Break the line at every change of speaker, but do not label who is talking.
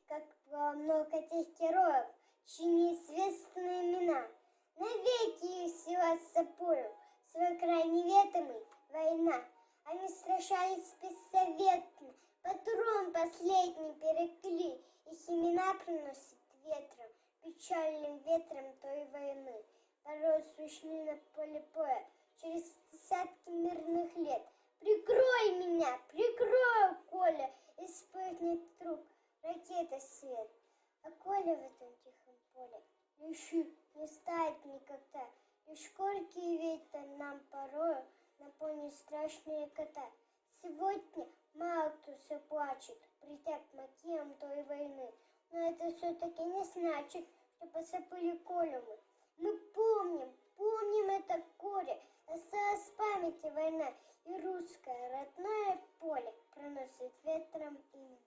как много тех героев, чьи неизвестные имена. Навеки их сила запою, свой край неведомый, война. Они сражались бессоветно, патрон последний берегли, их имена приносят ветром, печальным ветром той войны. Порой слышны на поле боя, через десятки мирных лет. Прикрой меня, прикрой, Коля, и вспыхнет вдруг ракета свет. А Коля в этом тихом поле лишь не станет никогда. Лишь горький ветер нам порою напомнит страшные кота. Сегодня мало кто заплачет, придя к могилам той войны. Но это все-таки не значит, что позабыли Колю мы. Мы помним это горе. Осталась в памяти война, и русское родное поле проносит ветром имя.